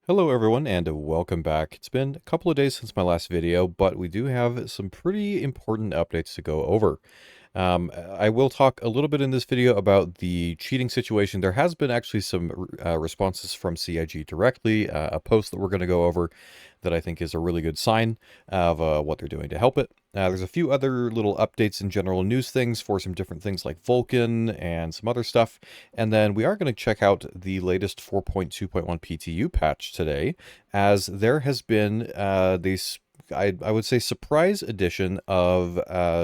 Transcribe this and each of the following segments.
Hello everyone and welcome back. It's been a couple of days since my last video, but we do have some pretty important updates to go over. I will talk a little bit in this video about the cheating situation. There has been actually some responses from CIG directly, a post that we're going to go over that I think is a really good sign of what they're doing to help it. There's a few other little updates in general news things for some different things like Vulkan and some other stuff. And then we are going to check out the latest 4.2.1 PTU patch today, as there has been these I would say surprise addition of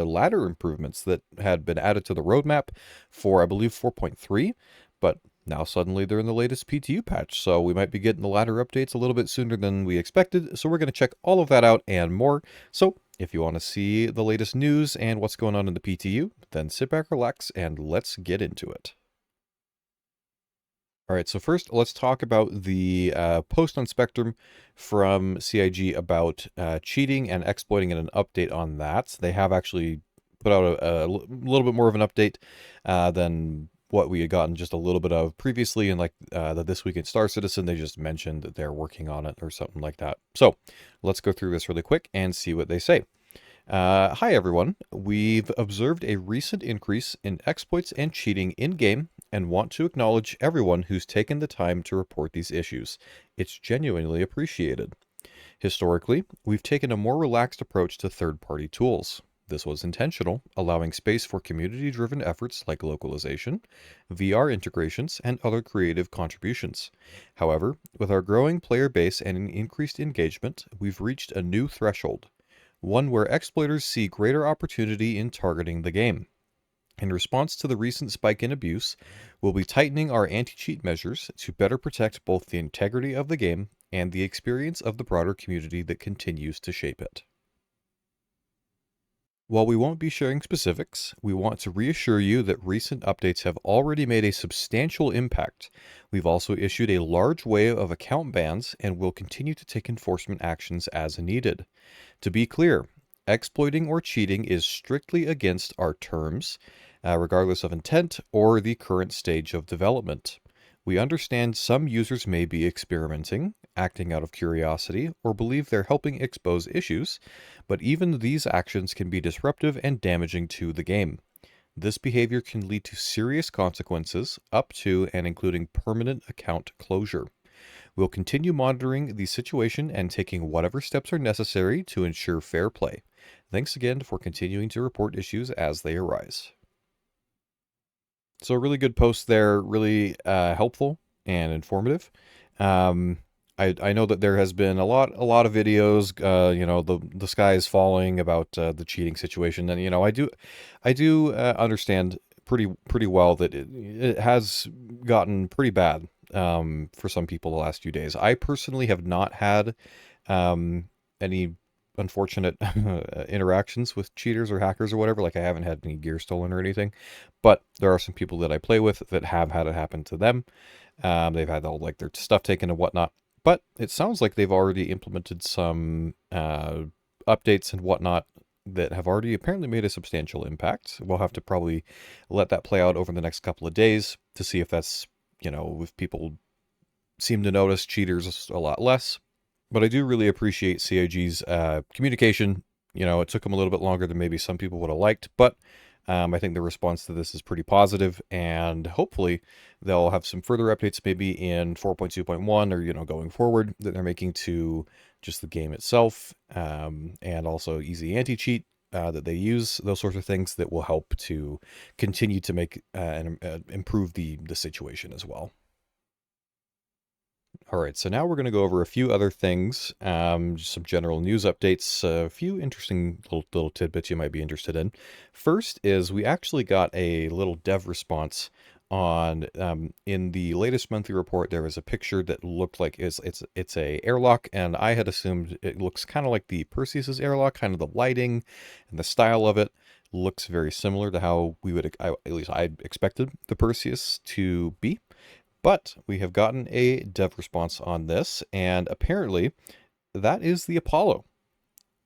ladder improvements that had been added to the roadmap for, I believe, 4.3, but now suddenly they're in the latest PTU patch, so we might be getting the ladder updates a little bit sooner than we expected, so we're going to check all of that out and more. So if you want to see the latest news and what's going on in the PTU, then sit back, relax, and let's get into it. All right, so first let's talk about the post on Spectrum from CIG about cheating and exploiting and an update on that. They have actually put out a little bit more of an update than what we had gotten just a little bit of previously. And like the This Week in Star Citizen, they just mentioned that they're working on it or something like that. So let's go through this really quick and see what they say. Hi everyone, we've observed a recent increase in exploits and cheating in-game and want to acknowledge everyone who's taken the time to report these issues. It's genuinely appreciated. Historically, we've taken a more relaxed approach to third-party tools. This was intentional, allowing space for community-driven efforts like localization, VR integrations, and other creative contributions. However, with our growing player base and increased engagement, we've reached a new threshold, one where exploiters see greater opportunity in targeting the game. In response to the recent spike in abuse, we'll be tightening our anti-cheat measures to better protect both the integrity of the game and the experience of the broader community that continues to shape it. While we won't be sharing specifics, we want to reassure you that recent updates have already made a substantial impact. We've also issued a large wave of account bans and will continue to take enforcement actions as needed. To be clear, exploiting or cheating is strictly against our terms, regardless of intent or the current stage of development. We understand some users may be experimenting, acting out of curiosity, or believe they're helping expose issues, but even these actions can be disruptive and damaging to the game. This behavior can lead to serious consequences, up to and including permanent account closure. We'll continue monitoring the situation and taking whatever steps are necessary to ensure fair play. Thanks again for continuing to report issues as they arise. So a really good post there, really helpful and informative. I know that there has been a lot of videos, the sky is falling about the cheating situation, and I do understand pretty well that it has gotten pretty bad for some people the last few days. I personally have not had any unfortunate interactions with cheaters or hackers or whatever. Like, I haven't had any gear stolen or anything, but there are some people that I play with that have had it happen to them. They've had all like their stuff taken and whatnot, but it sounds like they've already implemented some updates and whatnot that have already apparently made a substantial impact. We'll have to probably let that play out over the next couple of days to see if that's, if people seem to notice cheaters a lot less. But I do really appreciate CIG's communication. It took them a little bit longer than maybe some people would have liked, but I think the response to this is pretty positive, and hopefully they'll have some further updates maybe in 4.2.1 or, going forward, that they're making to just the game itself, and also easy anti-cheat that they use, those sorts of things that will help to continue to make and improve the situation as well. All right, so now we're going to go over a few other things, just some general news updates, a few interesting little tidbits you might be interested in. First is we actually got a little dev response on, in the latest monthly report, there was a picture that looked like it's a airlock, and I had assumed it looks kind of like the Perseus's airlock, kind of the lighting and the style of it looks very similar to how at least I expected the Perseus to be. But we have gotten a dev response on this, and apparently that is the Apollo.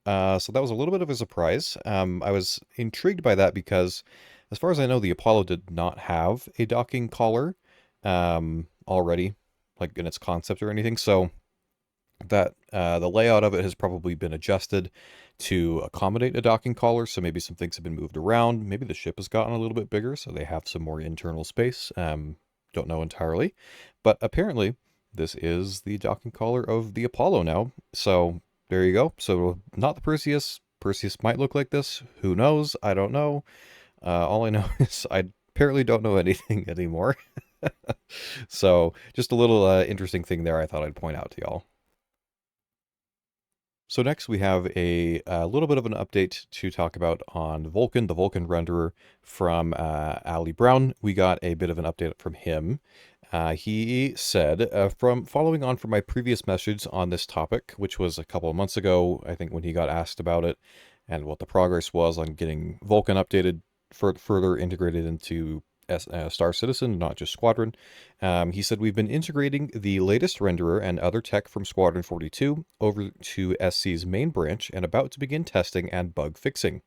So that was a little bit of a surprise. I was intrigued by that because, as far as I know, the Apollo did not have a docking collar already, like in its concept or anything. So that the layout of it has probably been adjusted to accommodate a docking collar. So maybe some things have been moved around. Maybe the ship has gotten a little bit bigger, so they have some more internal space. Don't know entirely, but apparently this is the docking collar of the Apollo now. So there you go. So not the Perseus. Perseus might look like this. Who knows? I don't know. All I know is I apparently don't know anything anymore. So just a little interesting thing there I thought I'd point out to y'all. So next we have a little bit of an update to talk about on Vulkan, the Vulkan renderer from Ali Brown. We got a bit of an update from him. He said, from following on from my previous message on this topic, which was a couple of months ago, I think when he got asked about it and what the progress was on getting Vulkan updated, further integrated into Star Citizen, not just Squadron. He said, we've been integrating the latest renderer and other tech from Squadron 42 over to SC's main branch and about to begin testing and bug fixing.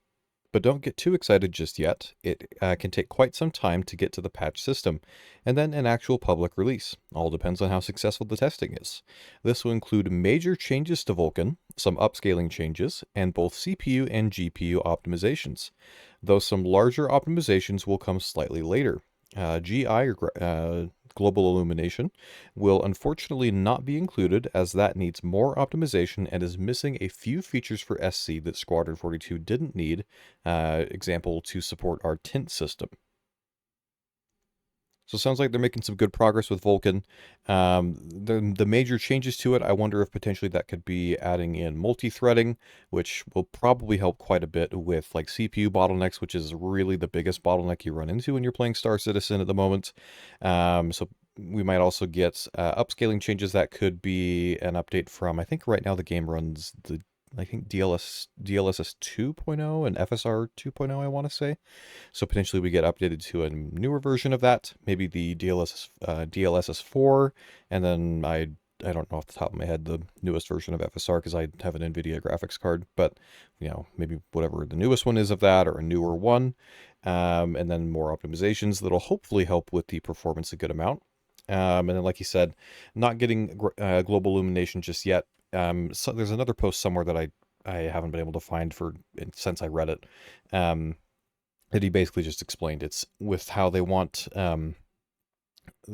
But don't get too excited just yet. It can take quite some time to get to the patch system, and then an actual public release. All depends on how successful the testing is. This will include major changes to Vulkan, some upscaling changes, and both CPU and GPU optimizations, though some larger optimizations will come slightly later. GI, or Global Illumination, will unfortunately not be included as that needs more optimization and is missing a few features for SC that Squadron 42 didn't need, example, to support our tint system. So it sounds like they're making some good progress with Vulkan. The major changes to it, I wonder if potentially that could be adding in multi-threading, which will probably help quite a bit with like CPU bottlenecks, which is really the biggest bottleneck you run into when you're playing Star Citizen at the moment. So we might also get upscaling changes. That could be an update from, I think right now the game runs I think DLSS 2.0 and FSR 2.0, I want to say. So potentially we get updated to a newer version of that, maybe the DLSS 4, and then I don't know off the top of my head the newest version of FSR because I have an NVIDIA graphics card, but maybe whatever the newest one is of that or a newer one, and then more optimizations that'll hopefully help with the performance a good amount. And then, like you said, not getting global illumination just yet. So there's another post somewhere that I haven't been able to find since I read it. That he basically just explained it's with how they want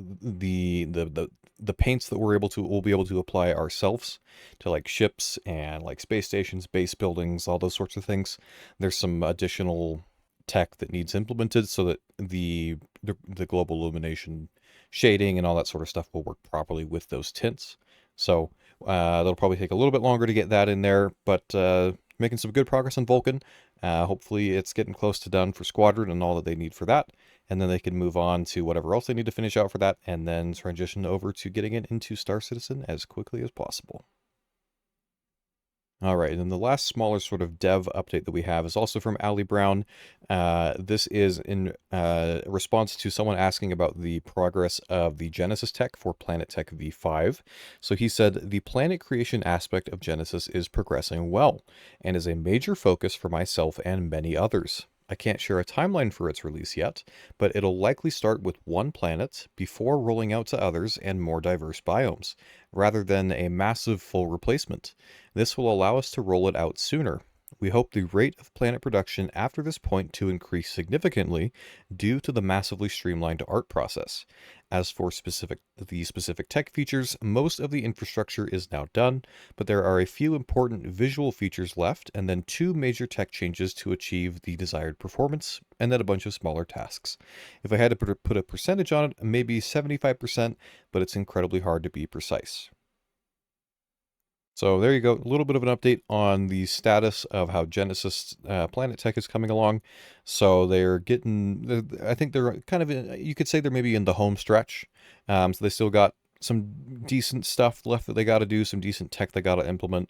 the paints that we'll be able to apply ourselves to like ships and like space stations, base buildings, all those sorts of things. There's some additional tech that needs implemented so that the global illumination shading and all that sort of stuff will work properly with those tints. So that'll probably take a little bit longer to get that in there, but making some good progress on Vulkan. Hopefully it's getting close to done for Squadron and all that they need for that. And then they can move on to whatever else they need to finish out for that and then transition over to getting it into Star Citizen as quickly as possible. All right, and then the last smaller sort of dev update that we have is also from Ali Brown. This is in response to someone asking about the progress of the Genesis tech for Planet Tech V5. So he said, the planet creation aspect of Genesis is progressing well and is a major focus for myself and many others. I can't share a timeline for its release yet, but it'll likely start with one planet before rolling out to others and more diverse biomes, rather than a massive full replacement. This will allow us to roll it out sooner. We hope the rate of planet production after this point to increase significantly due to the massively streamlined art process. As for the specific tech features, most of the infrastructure is now done, but there are a few important visual features left, and then 2 major tech changes to achieve the desired performance, and then a bunch of smaller tasks. If I had to put a percentage on it, maybe 75%, but it's incredibly hard to be precise. So there you go, a little bit of an update on the status of how Genesis Planet Tech is coming along. So I think they're kind of, you could say they're maybe in the home stretch. So they still got some decent stuff left that they got to do, some decent tech they got to implement,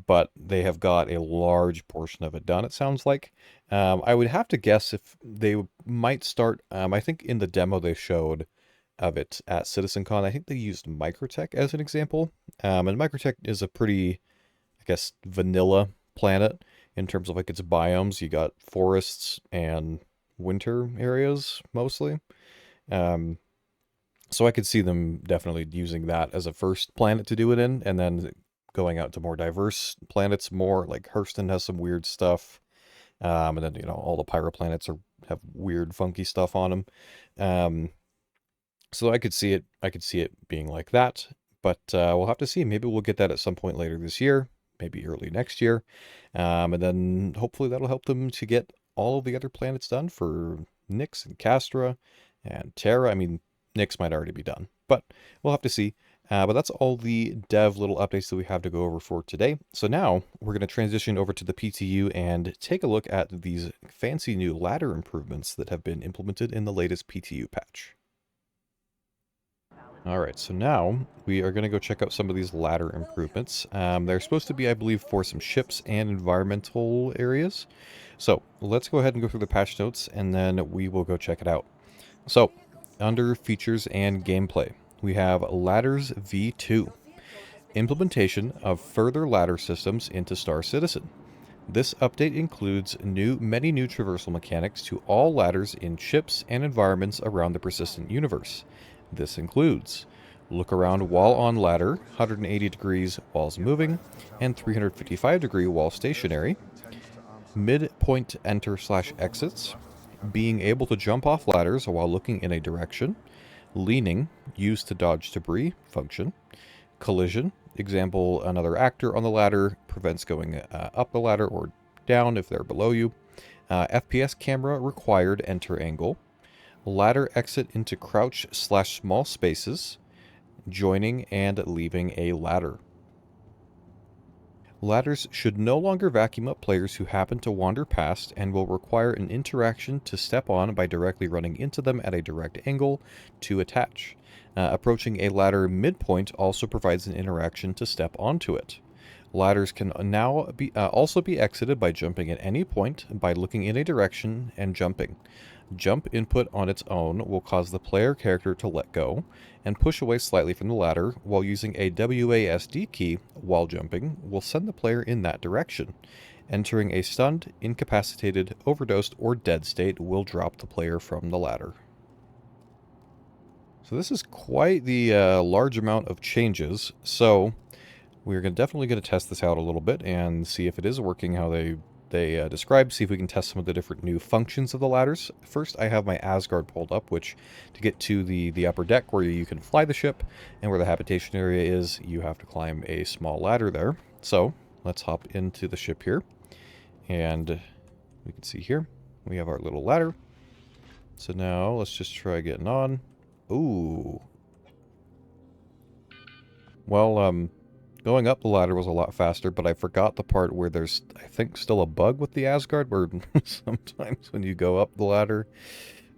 but they have got a large portion of it done, it sounds like. I would have to guess if they might start, I think in the demo they showed of it at CitizenCon. I think they used Microtech as an example. And Microtech is a pretty, I guess, vanilla planet in terms of like its biomes. You got forests and winter areas mostly. So I could see them definitely using that as a first planet to do it in, and then going out to more diverse planets more. Like Hurston has some weird stuff. And then, all the pyroplanets have weird, funky stuff on them. So I could see it being like that. But we'll have to see. Maybe we'll get that at some point later this year, maybe early next year. And then hopefully that'll help them to get all of the other planets done for Nyx and Castra and Terra. I mean, Nyx might already be done, but we'll have to see. But that's all the dev little updates that we have to go over for today. So now we're going to transition over to the PTU and take a look at these fancy new ladder improvements that have been implemented in the latest PTU patch. Alright, so now we are going to go check out some of these ladder improvements. They're supposed to be, I believe, for some ships and environmental areas. So let's go ahead and go through the patch notes, and then we will go check it out. So, under Features and Gameplay, we have Ladders V2. Implementation of further ladder systems into Star Citizen. This update includes many new traversal mechanics to all ladders in ships and environments around the persistent universe. This includes look around while on ladder, 180 degrees whilst moving, and 355 degree while stationary. Midpoint enter/exits. Being able to jump off ladders while looking in a direction. Leaning, used to dodge debris, function. Collision, example, another actor on the ladder prevents going up the ladder or down if they're below you. FPS camera required enter angle. Ladder exit into crouch/small spaces. Joining and leaving a ladder. Ladders should no longer vacuum up players who happen to wander past and will require an interaction to step on by directly running into them at a direct angle to attach. Approaching a ladder midpoint also provides an interaction to step onto it. Ladders can now also be exited by jumping at any point by looking in a direction and jumping. Jump input on its own will cause the player character to let go and push away slightly from the ladder, while using a WASD key while jumping will send the player in that direction. Entering a stunned, incapacitated, overdosed, or dead state will drop the player from the ladder. So this is quite the large amount of changes, so we're definitely going to test this out a little bit and see if it is working how they describe, see if we can test some of the different new functions of the ladders. First, I have my Asgard pulled up, which to get to the upper deck where you can fly the ship and where the habitation area is, you have to climb a small ladder there. So let's hop into the ship here, and we can see here we have our little ladder. So now let's just try getting on. Ooh. Well, going up the ladder was a lot faster, but I forgot the part where there's, I think, still a bug with the Asgard, where sometimes when you go up the ladder,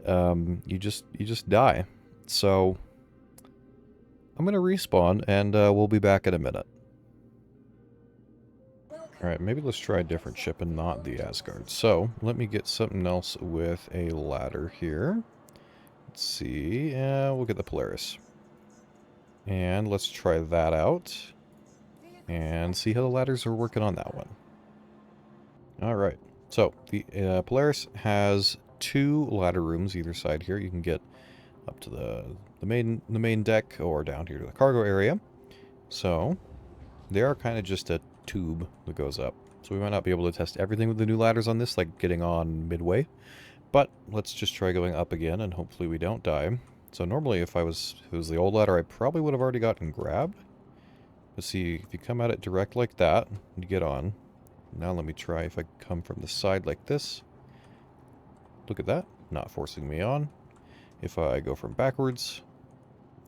you just die. So I'm gonna respawn, and we'll be back in a minute. Alright, maybe let's try a different ship and not the Asgard. So, let me get something else with a ladder here. Let's see, we'll get the Polaris. And let's try that out. And see how the ladders are working on that one. Alright, so the Polaris has 2 ladder rooms either side here. You can get up to the main deck or down here to the cargo area. So they are kind of just a tube that goes up. So we might not be able to test everything with the new ladders on this, like getting on midway. But let's just try going up again, and hopefully we don't die. So normally if it was the old ladder, I probably would have already gotten grabbed. Let's see, if you come at it direct like that, you get on. Now let me try if I come from the side like this. Look at that, not forcing me on. If I go from backwards,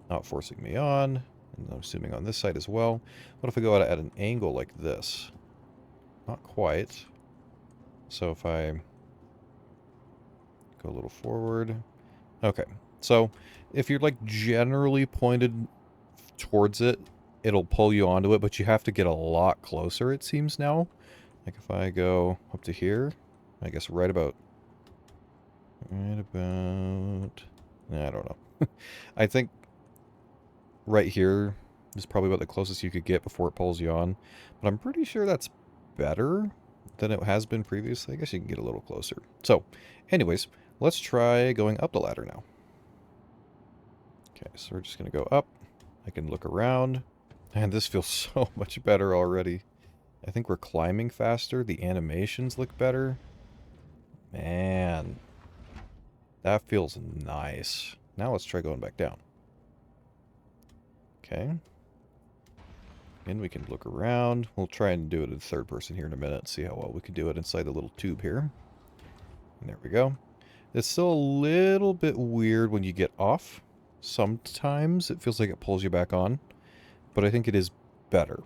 not forcing me on. And I'm assuming on this side as well. What if I go at an angle like this? Not quite. So if I go a little forward. Okay, so if you're like generally pointed towards it, it'll pull you onto it, but you have to get a lot closer, it seems now. Like if I go up to here, I guess right about, I don't know. I think right here is probably about the closest you could get before it pulls you on, but I'm pretty sure that's better than it has been previously. I guess you can get a little closer. So, anyways, let's try going up the ladder now. Okay, so we're just going to go up. I can look around. Man, this feels so much better already. I think we're climbing faster. The animations look better. Man, that feels nice. Now let's try going back down. Okay. And we can look around. We'll try and do it in third person here in a minute. See how well we can do it inside the little tube here. And there we go. It's still a little bit weird when you get off. Sometimes it feels like it pulls you back on. But I think it is better.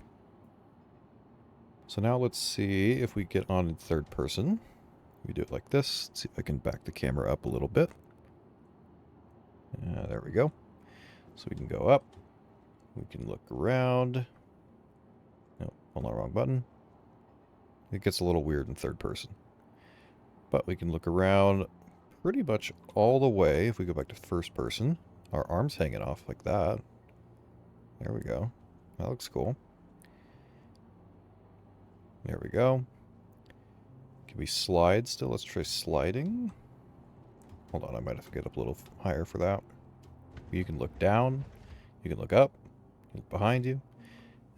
So now let's see if we get on in third person. We do it like this. Let's see if I can back the camera up a little bit. There we go. So we can go up. We can look around. No, on the wrong button. It gets a little weird in third person. But we can look around pretty much all the way. If we go back to first person, our arm's hanging off like that. There we go. That looks cool. There we go. Can we slide still? Let's try sliding. Hold on, I might have to get up a little higher for that. You can look down. You can look up. Look behind you.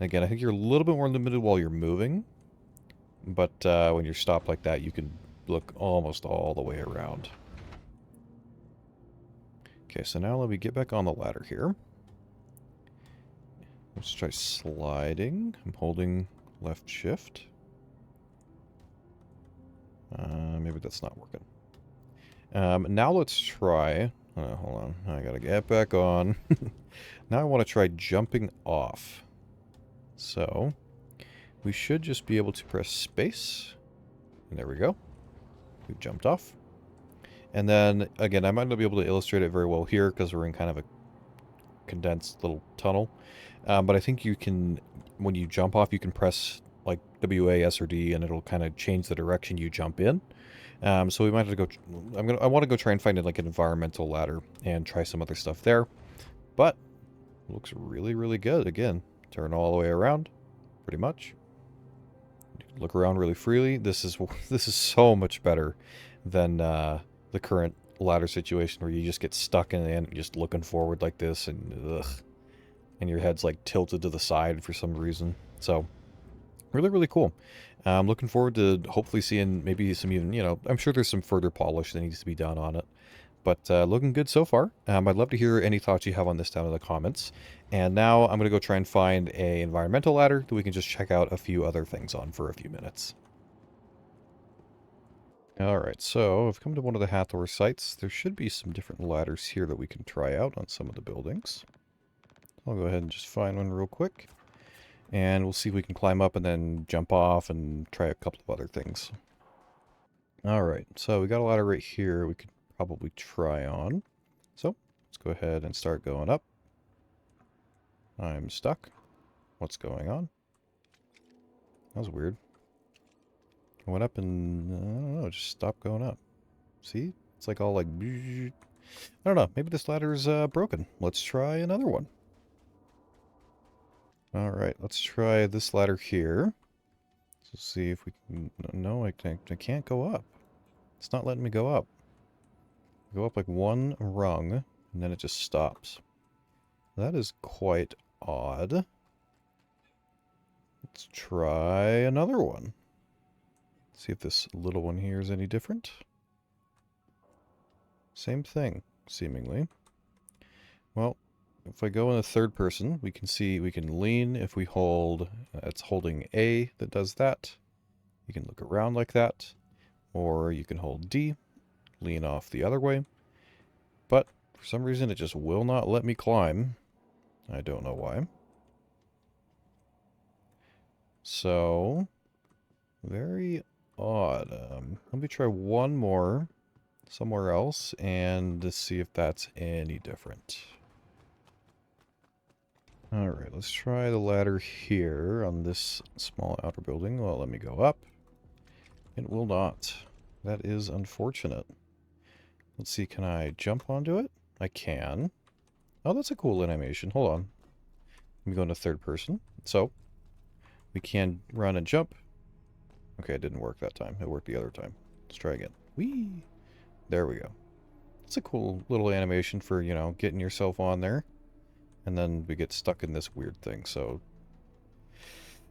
And again, I think you're a little bit more limited while you're moving. But when you're stopped like that, you can look almost all the way around. Okay, so now let me get back on the ladder here. Let's try sliding. I'm holding left shift. Maybe that's not working. Now let's try... hold on. I gotta get back on. Now I want to try jumping off. So, we should just be able to press space. And there we go. We've jumped off. And then, again, I might not be able to illustrate it very well here because we're in kind of a condensed little tunnel. But I think you can, when you jump off, you can press like WA, S, or D, and it'll kind of change the direction you jump in. So we might have to go, I want to go try and find like an environmental ladder and try some other stuff there. But, it looks really, really good. Again, turn all the way around, pretty much. Look around really freely. This is so much better than the current ladder situation where you just get stuck in and just looking forward like this and ugh, and your head's like tilted to the side for some reason. So really, really cool. I'm looking forward to hopefully seeing maybe some even, you know, I'm sure there's some further polish that needs to be done on it. But looking good so far. I'd love to hear any thoughts you have on this down in the comments. And now I'm going to go try and find a environmental ladder that we can just check out a few other things on for a few minutes. Alright, so I've come to one of the Hathor sites. There should be some different ladders here that we can try out on some of the buildings. I'll go ahead and just find one real quick. And we'll see if we can climb up and then jump off and try a couple of other things. Alright, so we got a ladder right here we could probably try on. So, let's go ahead and start going up. I'm stuck. What's going on? That was weird. I went up and, I don't know, just stopped going up. See? It's like all like... I don't know, maybe this ladder's broken. Let's try another one. Alright, let's try this ladder here. So see if we can... No, I can't go up. It's not letting me go up. Go up like one rung, and then it just stops. That is quite odd. Let's try another one. See if this little one here is any different. Same thing, seemingly. Well, if I go in the third person, we can see we can lean if we hold... it's holding A that does that. You can look around like that. Or you can hold D, lean off the other way. But for some reason it just will not let me climb. I don't know why. So, very odd. Let me try one more somewhere else and see if that's any different. Alright, let's try the ladder here on this small outer building. Well, let me go up. It will not. That is unfortunate. Let's see, can I jump onto it? I can. Oh, that's a cool animation. Hold on. Let me go into third person. So, we can run and jump. Okay, it didn't work that time. It worked the other time. Let's try again. Whee! There we go. It's a cool little animation for, you know, getting yourself on there. And then we get stuck in this weird thing. So,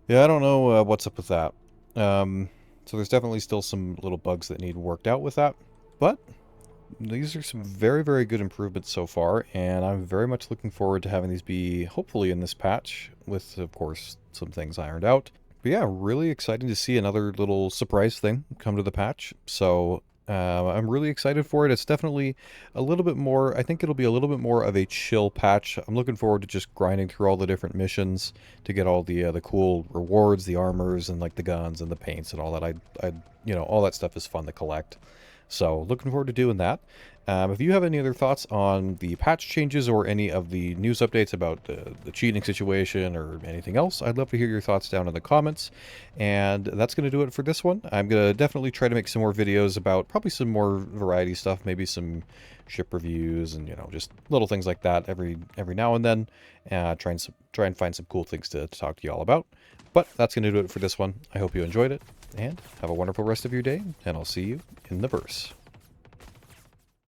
Yeah, I don't know what's up with that. So there's definitely still some little bugs that need worked out with that, but these are some very, very good improvements so far, and I'm very much looking forward to having these be hopefully in this patch with, of course, some things ironed out. But yeah, really exciting to see another little surprise thing come to the patch. So I'm really excited for it. It's definitely a little bit more, I think it'll be a little bit more of a chill patch. I'm looking forward to just grinding through all the different missions to get all the cool rewards, the armors, and like the guns and the paints and all that. All that stuff is fun to collect. So looking forward to doing that. If you have any other thoughts on the patch changes or any of the news updates about the cheating situation or anything else, I'd love to hear your thoughts down in the comments. And that's going to do it for this one. I'm going to definitely try to make some more videos about probably some more variety stuff, maybe some ship reviews and, just little things like that every now and then. Try and find some cool things to talk to you all about. But that's going to do it for this one. I hope you enjoyed it, and have a wonderful rest of your day, and I'll see you in the verse.